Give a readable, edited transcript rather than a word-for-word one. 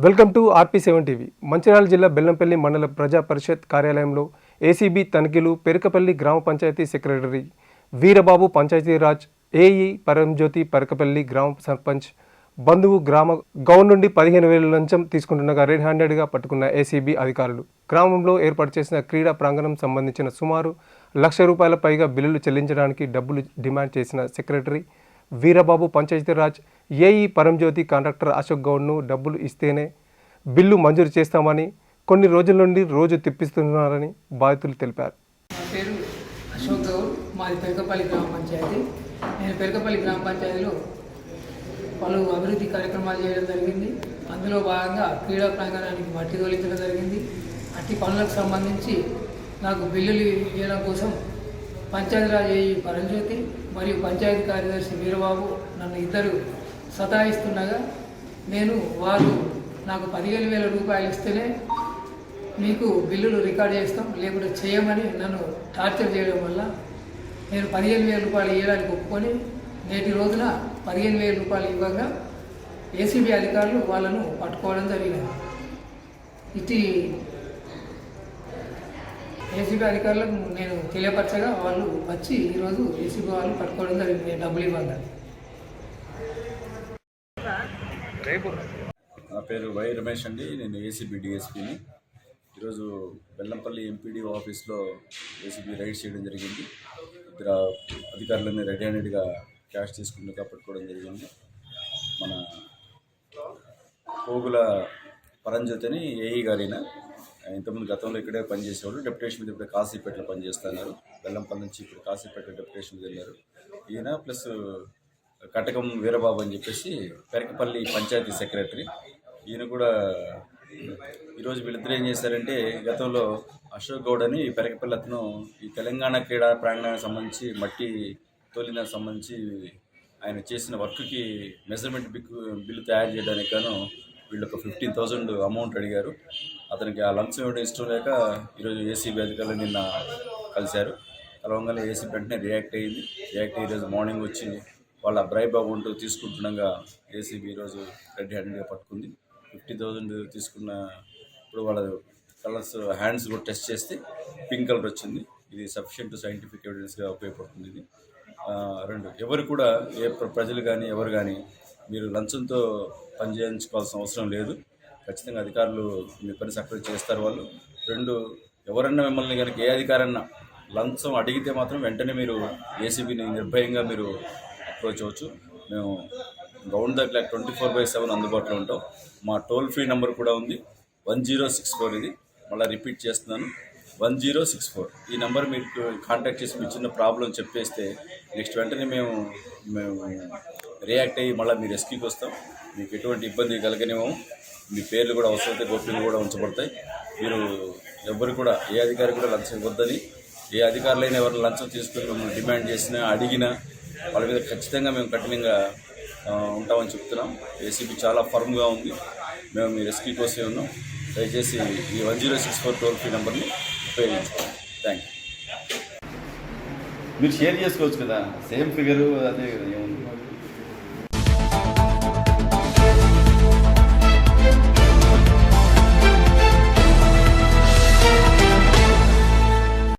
Welcome to RP7 TV. Mancherial జిల్లా బెల్లంపల్లి మండల ప్రజా పరిషత్ కార్యాలయంలో ఏసీబీ తనిఖీలు. పెరకపల్లి గ్రామ పంచాయతీ సెక్రటరీ వీరబాబు, పంచాయతీరాజ్ ఏఈ పరంజ్యోతి, పెరకపల్లి గ్రామ సర్పంచ్ బంధువు గ్రామ గౌన్ నుండి 15,000 లంచం తీసుకుంటుండగా రెడ్ హ్యాండెడ్గా పట్టుకున్న ఏసీబీ అధికారులు. గ్రామంలో ఏర్పాటు చేసిన క్రీడా ప్రాంగణం సంబంధించిన సుమారు ₹1,00,000 పైగా బిల్లులు చెల్లించడానికి డబ్బులు డిమాండ్ చేసిన సెక్రటరీ వీరబాబు, పంచాయతీరాజ్ ఏఈ పరంజ్యోతి కాంట్రాక్టర్ అశోక్ గౌడ్ను డబ్బులు ఇస్తేనే బిల్లు మంజూరు చేస్తామని కొన్ని రోజుల నుండి రోజు తిప్పిస్తున్నారని బాధితులు తెలిపారు. నా పేరు అశోక్ గౌడ్, మాది పెరకపల్లి గ్రామ పంచాయతీ. నేను పెరకపల్లి గ్రామ పంచాయతీలో పలు అభివృద్ధి కార్యక్రమాలు చేయడం జరిగింది. అందులో భాగంగా క్రీడా ప్రాంగణానికి మట్టి తోలించడం జరిగింది. అట్టి పనులకు సంబంధించి నాకు బిల్లులు ఇవ్వడం కోసం పంచాయతీరాజ్ ఏఈ పరంజ్యోతి మరియు పంచాయతీ కార్యదర్శి వీరబాబు నన్ను ఇద్దరు సతాయిస్తుండగా వారు నాకు 15,000 రూపాయలు ఇస్తేనే మీకు బిల్లులు రికార్డ్ చేస్తాం, లేకుంటే చేయమని నన్ను టార్చర్ చేయడం వల్ల నేను 15,000 రూపాయలు ఇవ్వడానికి ఒప్పుకొని నేటి రోజున 15,000 రూపాయలు ఇవ్వగా ఏసీబీ అధికారులు వాళ్ళను పట్టుకోవడం జరిగింది. ఇటు ఏసీబీ అధికారులకు నేను తెలియపరచగా వాళ్ళు వచ్చి ఈరోజు ఏసీబీ వాళ్ళు పట్టుకోవడం జరిగింది. నేను డబ్బులు ఇవ్వాలి. నా పేరు వై రమేష్ అండి. నేను ఏసీబీ డిఎస్పీని. ఈరోజు బెల్లంపల్లి ఎంపీడీ ఆఫీస్లో ఏసీబీ రైడ్ చేయడం జరిగింది. ఇద్దరు అధికారులని రెడీ హ్యాండెడ్గా క్యాష్ తీసుకుంటూ పట్టుకోవడం జరిగింది. మన పోగుల పరంజ్యోతి అని ఏఈ గారిన ఇంతకుముందు గతంలో ఇక్కడే పనిచేసేవాడు. డెప్యుటేషన్ మీద ఇప్పుడు కాశీపేటలో పనిచేస్తున్నారు. బెల్లంపల్లి నుంచి ఇప్పుడు కాశీపేట డెప్యుటేషన్ మీద వెళ్ళారు. ఈయన ప్లస్ కటకం వీరబాబు అని చెప్పేసి పెరకపల్లి పంచాయతీ సెక్రటరీ. ఈయన కూడా ఈరోజు వీళ్ళిద్దరు ఏం చేశారంటే, గతంలో అశోక్ గౌడ్ అని పెరకపల్లి అతను ఈ తెలంగాణ క్రీడా ప్రాంగణానికి సంబంధించి మట్టి తోలినానికి సంబంధించి ఆయన చేసిన వర్క్కి మెజర్మెంట్ బిల్లు తయారు చేయడానికి గాను వీళ్ళు ఒక 15,000 అమౌంట్ అడిగారు. అతనికి ఆ లంచం ఇవ్వడం ఇష్టం లేక ఈరోజు ఏసీబీ అధికారులు నిన్న కలిశారు. కలవంగానే ఏసీబీ వెంటనే రియాక్ట్ అయ్యింది. ఈరోజు మార్నింగ్ వచ్చి వాళ్ళ బ్రైబ్ అమౌంట్ తీసుకుంటుండగా ఏసీబీ ఈరోజు రెడ్ హ్యాండెడ్గా పట్టుకుంది. 50,000 తీసుకున్న ఇప్పుడు వాళ్ళ కలర్స్ హ్యాండ్స్ కూడా టెస్ట్ చేస్తే పింక్ కలర్ వచ్చింది. ఇది సఫిషియెంట్ సైంటిఫిక్ ఎవిడెన్స్గా ఉపయోగపడుతుంది. ఇది రెండు, ఎవరు కూడా ప్రజలు కానీ ఎవరు కానీ మీరు లంచంతో పని చేయించుకోవాల్సిన అవసరం లేదు. ఖచ్చితంగా అధికారులు మీ పని సక్రమంగా చేస్తారు వాళ్ళు. రెండు, ఎవరన్నా మిమ్మల్ని కనుక ఏ అధికారన్నా లంచం అడిగితే మాత్రం వెంటనే మీరు ఏసీబీని నిర్భయంగా మీరు అప్రోచ్ అవ్వచ్చు. మేము గ్రౌండ్ దగ్గర 24/7 అందుబాటులో ఉంటాం. మా టోల్ ఫ్రీ నెంబర్ కూడా ఉంది, 1064. ఇది మళ్ళీ రిపీట్ చేస్తున్నాను, 1064. ఈ నెంబర్ మీకు కాంటాక్ట్ చేసి మీ చిన్న ప్రాబ్లం చెప్పేస్తే నెక్స్ట్ వెంటనే మేము రియాక్ట్ అయ్యి మళ్ళీ మీ రెస్క్యూకి వస్తాం. మీకు ఎటువంటి ఇబ్బంది కలగనివ్వము. మీ పేర్లు కూడా అవసరమైతే గోప్యంగా కూడా ఉంచబడతాయి. మీరు ఎవరు కూడా ఏ అధికారి కూడా లంచం ఇవ్వద్దని, ఏ అధికారులైనా ఎవరిని లంచం తీసుకుని మిమ్మల్ని డిమాండ్ చేసినా అడిగినా వాళ్ళ మీద ఖచ్చితంగా మేము కఠినంగా ఉంటామని చెప్తున్నాం. ఏసీబీ చాలా ఫర్మ్గా ఉంది. మేము మీ రెస్క్యూ కోసమే ఉన్నాం. దయచేసి ఈ 1064 టోల్ ఫ్రీ నెంబర్ని ఉపయోగించుకోండి. Thank you. మీరు షేర్ చేసుకోవచ్చు కదా, సేమ్ ఫిగరు అదే కదా ఏముంది.